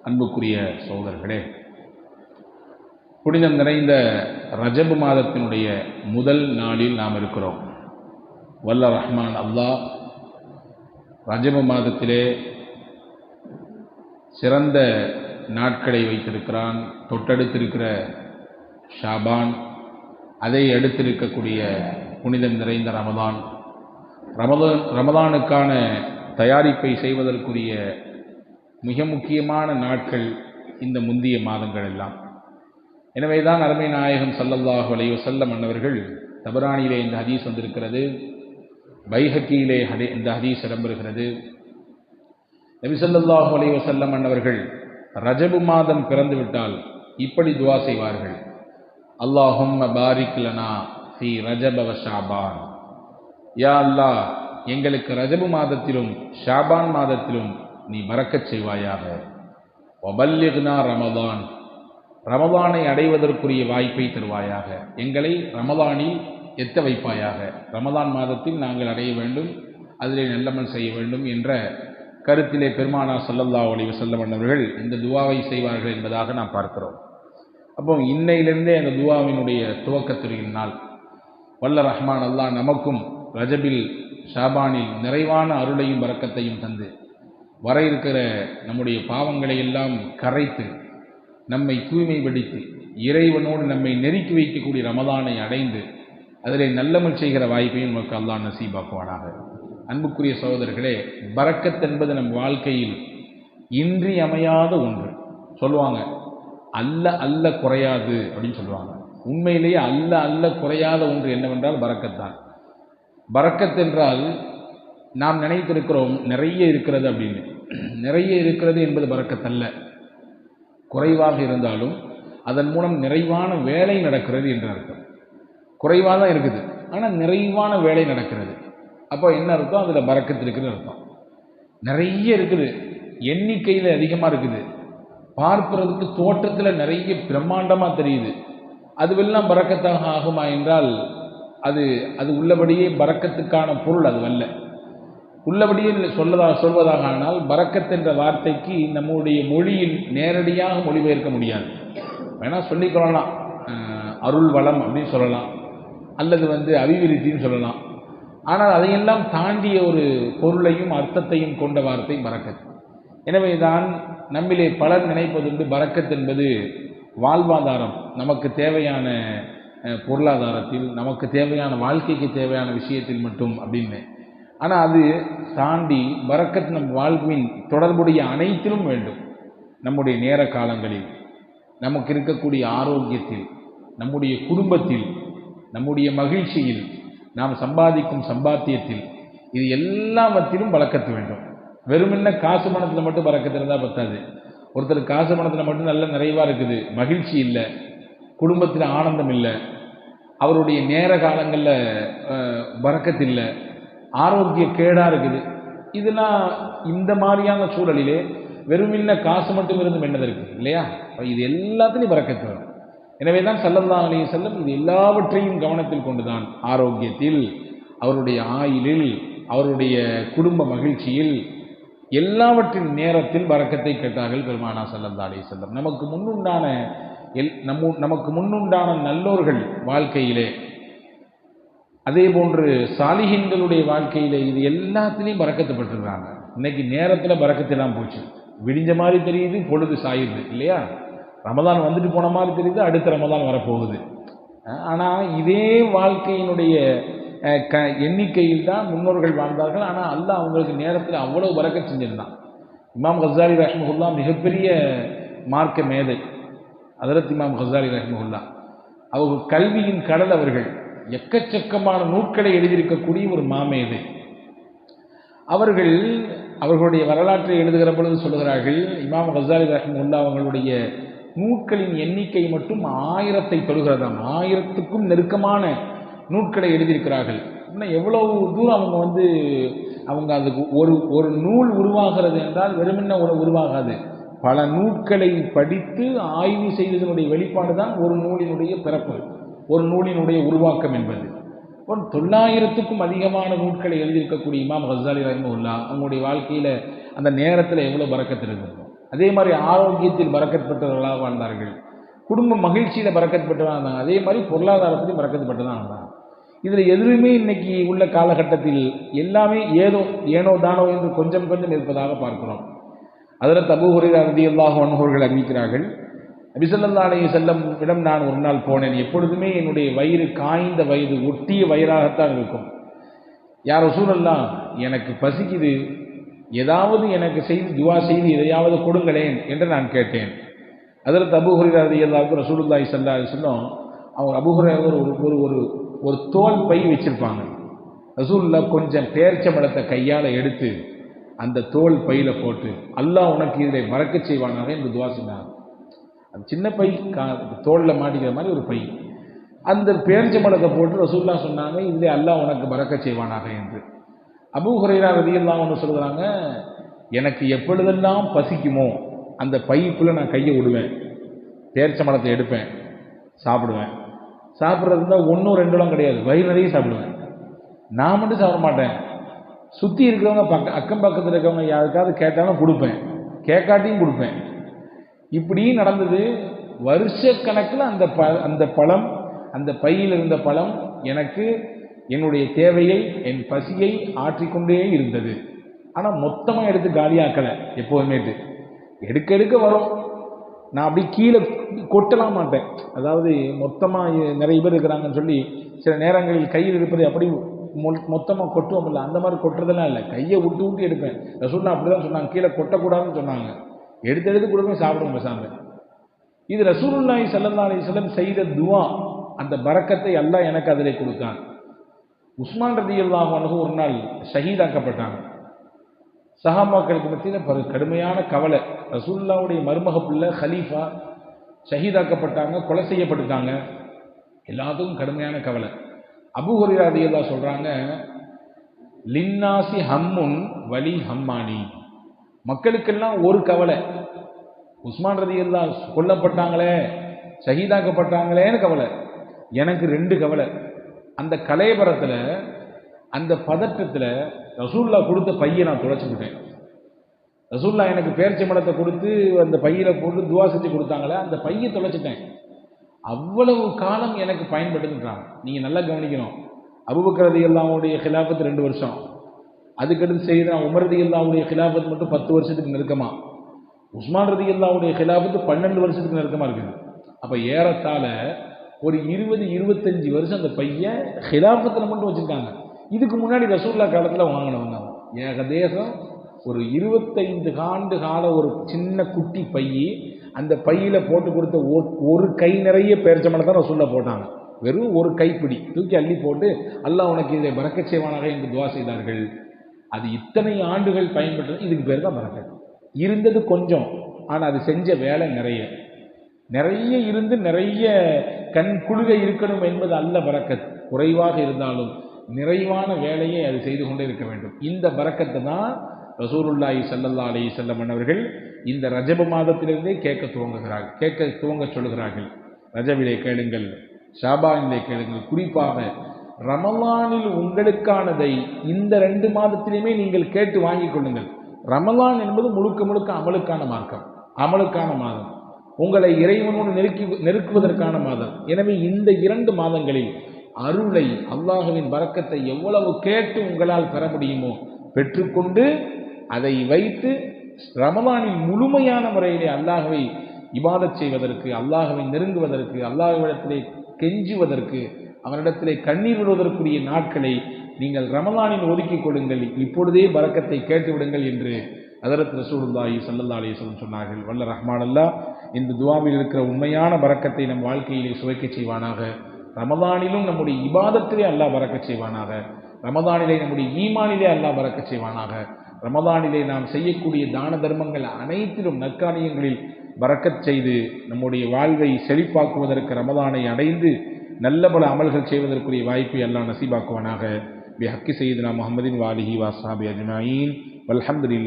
அன்புக்குரிய சகோதரர்களே, புனிதம் நிறைந்த ரஜபு மாதத்தினுடைய முதல் நாளில் நாம் இருக்கிறோம். வல்ல ரஹ்மான் அல்லாஹ் ரஜபு மாதத்திலே சிறந்த நாட்களை வைத்திருக்கிறான். தொட்டடுத்திருக்கிற ஷாபான், அதை அடுத்திருக்கக்கூடிய புனிதம் நிறைந்த ரமதானுக்கான தயாரிப்பை செய்வதற்குரிய மிக முக்கியமான நாட்கள் இந்த முந்திய மாதங்கள் எல்லாம். எனவேதான் அருமை நாயகம் ஸல்லல்லாஹு அலைஹி வஸல்லம் அன்னவர்கள், தபரானியிலே இந்த ஹதீஸ் வந்திருக்கிறது, பைஹக்கியிலே இந்த ஹதீஸ் இடம்பெறுகிறது. நபி ஸல்லல்லாஹு அலைஹி வஸல்லம் அன்னவர்கள் ரஜபு மாதம் பிறந்து விட்டால் இப்படி துஆ செய்வார்கள்: அல்லாஹும்ம பாரிக் லனா ஃபீ ரஜப வ ஷாபான். யா அல்லாஹ், எங்களுக்கு ரஜபு மாதத்திலும் ஷாபான் மாதத்திலும் நீ பரக்கத் செய்வாயாக. வபல்லிக்னா ரமதான், ரமதானை அடைவதற்குரிய வாய்ப்பை தருவாயாக. எங்களை ரமதானில் எத்த வைப்பாயாக. ரமதான் மாதத்தில் நாங்கள் அடைய வேண்டும், அதிலே நல்லமல் செய்ய வேண்டும் என்ற கருத்திலே பெருமானார் ஸல்லல்லாஹு அலைஹி வஸல்லம் அவர்கள் இந்த துஆவை செய்வார்கள் என்பதாக நாம் பார்க்கிறோம். அப்போ இன்னையிலிருந்தே அந்த துஆவினுடைய துவக்கத்துடைய நாள். வல்ல ரஹ்மான் அல்லாஹ் நமக்கும் ரஜபில் ஷாபானில் நிறைவான அருளையும் பரக்கத்தையும் தந்து, வர இருக்கிற நம்முடைய பாவங்களை எல்லாம் கரைத்து நம்மை தூய்மைப்படுத்தி இறைவனோடு நம்மை நெருக்கி வைக்கக்கூடிய ரமதானை அடைந்து அதிலே நல்லமல் செய்கிற வாய்ப்பையும் நமக்கு அல்லாஹ் நசீபாக்குவானாக. அன்புக்குரிய சகோதரர்களே, பரக்கத் என்பது நம் வாழ்க்கையில் இன்றியமையாத ஒன்று. சொல்லுவாங்க, அல்ல அல்ல குறையாது அப்படின்னு சொல்லுவாங்க. உண்மையிலேயே அல்ல அல்ல குறையாத ஒன்று என்னவென்றால் பரக்கத்தான். பரக்கத் என்றால் நாம் நினைத்திருக்கிறோம் நிறைய இருக்கிறது அப்படின்னு. நிறைய இருக்கிறது என்பது பரக்கத் அல்ல. குறைவாக இருந்தாலும் அதன் மூலம் நிறைவான வேலை நடக்கிறது என்று அர்த்தம். குறைவாக தான் இருக்குது, ஆனால் நிறைவான வேலை நடக்கிறது. அப்போ என்ன அர்த்தம்? அதில் பரக்கத் இருக்குது அர்த்தம். நிறைய இருக்குது, எண்ணிக்கையில் அதிகமாக இருக்குது, பார்ப்பதற்கு தோற்றத்தில் நிறைய பிரம்மாண்டமாக தெரியுது. அதுவெல்லாம் பரக்கத்தாக ஆகுமா என்றால் அது உள்ளபடியே பரக்கத்துக்கான பொருள் அது அல்ல. உள்ளபடியே சொல்வதாக ஆனால் பரக்கத் என்ற வார்த்தைக்கு நம்முடைய மொழியில் நேரடியாக மொழிபெயர்க்க முடியாது. வேணால் சொல்லிக்கொள்ளலாம், அருள் வளம் அப்படின்னு சொல்லலாம், அல்லது அபிவிருத்தின்னு சொல்லலாம். ஆனால் அதையெல்லாம் தாண்டிய ஒரு பொருளையும் அர்த்தத்தையும் கொண்ட வார்த்தை பரக்கத். எனவே தான் நம்மிலே பலர் நினைப்பதுண்டு பரக்கத் என்பது வாழ்வாதாரம், நமக்கு தேவையான பொருளாதாரத்தில், நமக்கு தேவையான வாழ்க்கைக்கு தேவையான விஷயத்தில் மட்டும் அப்படின்னு. ஆனால் அது தாண்டி பரக்கத் நம் வாழ்வின் தொடர்புடைய அனைத்திலும் வேண்டும். நம்முடைய நேர காலங்களில், நமக்கு இருக்கக்கூடிய ஆரோக்கியத்தில், நம்முடைய குடும்பத்தில், நம்முடைய மகிழ்ச்சியில், நாம் சம்பாதிக்கும் சம்பாத்தியத்தில், இது எல்லாவற்றிலும் பரக்கத்து வேண்டும். வெறுமென்ன காசு பணத்தில் மட்டும் பரக்கத்து இருந்தால் பத்தாது. ஒருத்தர் காசு பணத்தில் மட்டும் நல்ல நிறைவாக இருக்குது, மகிழ்ச்சி இல்லை, குடும்பத்தில் ஆனந்தம் இல்லை, அவருடைய நேர காலங்களில் பரக்கத்து இல்லை, ஆரோக்கிய கேடாக இருக்குது. இதெல்லாம் இந்த மாதிரியான சூழலிலே வெறுமின்ன காசு மட்டும் இருந்து என்னதற்கு இல்லையா? இது எல்லாத்துலேயும் பரக்கத்து வரும். எனவே தான் ஸல்லல்லாஹு அலைஹி வஸல்லம் இது எல்லாவற்றையும் கவனத்தில் கொண்டுதான் ஆரோக்கியத்தில், அவருடைய ஆயுளில், அவருடைய குடும்ப மகிழ்ச்சியில், எல்லாவற்றின் நேரத்தில் பரக்கத்தை கேட்டார்கள் பெருமானார் ஸல்லல்லாஹு அலைஹி வஸல்லம். நமக்கு முன்னுண்டான நல்லோர்கள் வாழ்க்கையிலே, அதே போன்று சாலிஹீன்களுடைய வாழ்க்கையிலே இது எல்லாத்துலேயும் பரக்கத்துப்பட்டிருக்கிறாங்க. இன்னைக்கு நேரத்தில் பரக்கத்தெல்லாம் போச்சு. விடிஞ்ச மாதிரி தெரியுது, பொழுது சாயுது இல்லையா? ரமதான் வந்துட்டு போன மாதிரி தெரியுது, அடுத்த ரமதான் வரப்போகுது. ஆனால் இதே வாழ்க்கையினுடைய எண்ணிக்கையில் தான் முன்னோர்கள் வாழ்ந்தார்கள். ஆனால் அல்லாஹ் அவங்களுக்கு நேரத்தில் அவ்வளவு பரக்கத் செஞ்சிருந்தான். இமாம் கஸாலி ரஹ்மஹுல்லா மிகப்பெரிய மார்க்க மேதை. ஹஜ்ரத் இமாம் கஸாலி ரஹ்மஹுல்லா அவர்கள் கல்வியின் கடல். அவர்கள் எக்கச்சக்கமான நூட்களை எழுதியிருக்கக்கூடிய ஒரு மாமேதை. அவர்களுடைய வரலாற்றை எழுதுகிற பொழுது சொல்லுகிறார்கள், இமாம் கஸாலி ரஹ்மஹுல்லா அவங்களுடைய நூட்களின் எண்ணிக்கை மட்டும் 1000-ஐ தொடுகிறதாம். 1000க்கும் நெருக்கமான நூட்களை எழுதியிருக்கிறார்கள். இன்னும் எவ்வளவு தூரம் அவங்க அதுக்கு ஒரு நூல் உருவாகிறது என்றால் வெறுமன்ன உருவாகாது. பல நூட்களை படித்து ஆய்வு செய்ததனுடைய வெளிப்பாடு தான் ஒரு நூலினுடைய பிறப்பு, ஒரு நூலினுடைய உருவாக்கம் என்பது. 900க்கும் அதிகமான நூட்களை எழுதியிருக்கக்கூடிய இமாம் கஸாலி ரஹ்மஹுல்லா அவங்களுடைய வாழ்க்கையில் அந்த நேரத்தில் எவ்வளோ பரக்கத்து இருந்திருக்கும். அதே மாதிரி ஆரோக்கியத்தில் பரக்கத் பெற்றவர்களாக வாழ்ந்தார்கள். குடும்ப மகிழ்ச்சியில் பரக்கத் பெற்றவர்களாக இருந்தாங்க. அதே மாதிரி பொருளாதாரத்திலையும் பரக்கத் பெற்றதாக இருந்தாங்க. இதில் எதுவுமே இன்னைக்கு உள்ள காலகட்டத்தில் எல்லாமே ஏனோ தானோ என்று கொஞ்சம் கொஞ்சம் இருப்பதாக பார்க்கிறோம். ஹஜ்ரத் அபூ ஹுரைரா ரலியல்லாஹு அன்ஹு அவர்கள் அறிவிக்கிறார்கள், நபி ஸல்லல்லாஹு அலைஹி வஸல்லம் இடம் நான் ஒரு நாள் போனேன். எப்பொழுதுமே என்னுடைய வயிறு காய்ந்த வயது ஒட்டிய வயிறாகத்தான் இருக்கும். யா ரசூலல்லாஹ், எனக்கு பசிக்குது, ஏதாவது எனக்கு செய்து துவா செய்து எதையாவது கொடுங்களேன் என்று நான் கேட்டேன். ஹஜ்ரத் அபூ ஹுரைரா ரலியல்லாஹு ரசூலுல்லாஹி ஸல்லல்லாஹு அலைஹி வஸல்லம் அவங்க அபூ ஹுரைரா ஒரு தோல் பை வச்சிருப்பாங்க. ரசூலுல்லாஹ் கொஞ்சம் பேரிச்சம்பழத்தை கையால் எடுத்து அந்த தோல் பையில போட்டு, அல்லாஹ் உனக்கு இதில் பரக்கத் செய்வானாக என்று துவா செய்தாங்க. அந்த சின்ன பை தோளில் மாட்டிக்கிற மாதிரி ஒரு பை, அந்த பேரிச்சம்பழத்தை போட்டு ரசூலுல்லாஹ் சொன்னாங்க, இதில் அல்லாஹ் உனக்கு பரக்கத் செய்வானாக என்று. அபூ ஹுரைரா ரலியல்லாஹு அன்ஹு சொல்கிறாங்க, எனக்கு எப்பொழுதெல்லாம் பசிக்குமோ அந்த பைக்குள்ளே நான் கையை விடுவேன், பேரிச்சம்பழத்தை எடுப்பேன், சாப்பிடுவேன். சாப்பிட்றது தான் 1 2 கிடையாது, வயிறு நிறைய சாப்பிடுவேன். நான் மட்டும் சாப்பிட மாட்டேன், சுற்றி இருக்கிறவங்க அக்கம் பக்கத்தில் இருக்கிறவங்க யாருக்காவது கேட்டாலும் கொடுப்பேன், கேட்காட்டியும் கொடுப்பேன். இப்படி நடந்தது. வருஷக்கணக்கில் அந்த பழம், அந்த பையில் இருந்த பழம் எனக்கு என்னுடைய தேவையை, என் பசியை ஆற்றிக்கொண்டே இருந்தது. ஆனால் மொத்தமாக எடுத்து காலியாக்கலை. எப்போதுமேட்டு எடுக்க வரும், நான் அப்படி கீழே கொட்டலாம் மாட்டேன். அதாவது மொத்தமாக நிறைய பேர் இருக்கிறாங்கன்னு சொல்லி சில நேரங்களில் கையில் இருப்பதை அப்படி மொத்தமாக கொட்டுவோம் இல்லை, அந்த மாதிரி கொட்டுறதெல்லாம் இல்லை. கையை விட்டு விட்டு எடுப்பேன். ரசூலுல்லாஹ் அப்படி தான் சொன்னாங்க, கீழே கொட்டக்கூடாதுன்னு சொன்னாங்க. எடுத்து கொடுப்பேன், சாப்பிடுவோம் பேசாம. இது ரசூலுல்லாஹி ஸல்லல்லாஹு அலைஹி வஸல்லம் செய்த துவா. அந்த பரக்கத்தை அல்லாஹ் எனக்கு அதிலே கொடுத்தான். உஸ்மான் ரலியல்லாஹு அன்ஹு ஒரு நாள் ஷஹீதாக்கப்பட்டாங்க. சஹாபாக்களுக்கு மத்தியில் கடுமையான கவலை. ரசூலுல்லாஹ்வுடைய மருமக பிள்ளை ஹலீஃபா ஷஹீதாக்கப்பட்டாங்க, கொலை செய்யப்பட்டுட்டாங்க. எல்லாத்துக்கும் கடுமையான கவலை. அபூ ஹுரைரா ரலியல்லாஹு சொல்றாங்க, லின்னாசி ஹம்முன் வலி ஹம்மானி, மக்களுக்கெல்லாம் ஒரு கவலை, உஸ்மான் ரலியல்லாஹு கொல்லப்பட்டாங்களே, ஷஹீதாக்கப்பட்டாங்களேன்னு கவலை. எனக்கு 2 கவலை. அந்த கலைபரத்தில், அந்த பதட்டத்தில் ரசூலுல்லாஹ் கொடுத்த பையை நான் தொலைச்சுக்கிட்டேன். ரசூலுல்லாஹ் எனக்கு பேரிச்சம்பழத்தை கொடுத்து அந்த பையில் போட்டு துவா செஞ்சு கொடுத்தாங்களே, அந்த பையை தொலைச்சிட்டேன். அவ்வளவு காலம் எனக்கு பயன்படுத்துன்றாங்க. நீங்கள் நல்லா கவனிக்கணும். அபூபக்கர் ரலியல்லாஹுடைய ஹிலாஃபத் 2 வருஷம், அதுக்கடுத்து செய்த உமர் ரலியல்லாஹுடைய ஹிலாஃபத் மட்டும் 10 வருஷத்துக்கு நெருக்கமாக, உஸ்மான் ரலியல்லாஹுடைய ஹிலாஃபத் 12 வருஷத்துக்கு நெருக்கமாக இருக்குது. அப்போ ஏறத்தாழ ஒரு 20-25 வருஷம் அந்த பையன் ஹிலாஃபத்தில் மட்டும் வச்சுருக்காங்க. இதுக்கு முன்னாடி ரசூலுல்லாஹ் காலத்தில் வாங்கினவங்க ஏகதேசம் ஒரு 25 ஆண்டு கால ஒரு சின்ன குட்டி பையி, அந்த பையில் போட்டு கொடுத்த ஒரு கை நிறைய பேரிச்சம்பழம் தான் ரசூலுல்லாஹ் போட்டாங்க. வெறும் ஒரு கைப்பிடி தூக்கி அள்ளி போட்டு, அல்லாஹ் உனக்கு இதை பரக்கத் செய்வானாக என்று துவா செய்தார்கள். அது இத்தனை ஆண்டுகள் பயன்பெற்றது. இதுக்கு பேர் தான் பரக்கத். இருந்தது கொஞ்சம், ஆனால் அது செஞ்ச வேலை நிறைய இருந்து நிறைய கண் குளிர இருக்கணும் என்பது அல்ல பரக்கத். குறைவாக இருந்தாலும் நிறைவான வேலையை அது செய்து கொண்டே இருக்க வேண்டும். இந்த பரக்கத்தை தான் ரசூலுல்லாஹி ஸல்லல்லாஹு அலைஹி வஸல்லம் அவர்கள் இந்த ரஜப மாதத்திலிருந்தே கேட்க துவங்க சொல்கிறார்கள். ரஜபிலே கேளுங்கள், ஷாபானிலே கேளுங்கள். குறிப்பாக ரமலானில் உங்களுக்கானதை இந்த 2 மாதத்திலுமே நீங்கள் கேட்டு வாங்கிக் கொள்ளுங்கள். ரமலான் என்பது முழுக்க அமலுக்கான மார்க்கம், அமலுக்கான மாதம், உங்களை இறைவனோடு நெருக்குவதற்கான மாதம். எனவே இந்த 2 மாதங்களில் அருளை, அல்லாஹ்வின் பரக்கத்தை எவ்வளவு கேட்டு உங்களால் பெற முடியுமோ பெற்றுக்கொண்டு அதை வைத்து ரமலானில் முழுமையான முறையிலே அல்லாஹ்வை இபாதத் செய்வதற்கு, அல்லாஹ்வை நெருங்குவதற்கு, அல்லாஹ்விடத்திலே கெஞ்சுவதற்கு, அவனிடத்திலே கண்ணீர் விடுவதற்குரிய நாட்களை நீங்கள் ரமலானில் ஒதுக்கிக் கொள்ளுங்கள். இப்பொழுதே பரக்கத்தை கேட்டு விடுங்கள் என்று ஹஜ்ரத் ரசூலுல்லாஹி ஸல்லல்லாஹு அலைஹி வஸல்லம் சொன்னார்கள். வல்ல ரஹ்மான் அல்லாஹ் இந்த துஆவில் இருக்கிற உண்மையான பரக்கத்தை நம் வாழ்க்கையிலே சுவைக்கச் செய்வானாக. ரமலானிலும் நம்முடைய இபாதத்திலே அல்லாஹ் பரக்கச் செய்வானாக. ரமலானிலே நம்முடைய ஈமானிலே அல்லாஹ் பரக்கச் செய்வானாக. ரமலானிலே நாம் செய்யக்கூடிய தான தர்மங்கள் அனைத்திலும் நற்காரியங்களில் பரக்கத் செய்து நம்முடைய வாழ்வை செழிப்பாக்குவதற்கு, ரமலானை அடைந்து நல்ல பல அமல்கள் செய்வதற்குரிய வாய்ப்பை அல்லாஹ் நசீபாக்குவானாக. பிஹக்கி சய்யிதுனா முஹம்மதின் வாலிஹி வஸ்ஸஹாபி அஜ்மாயின் வல்ஹம்துலில்லாஹ்.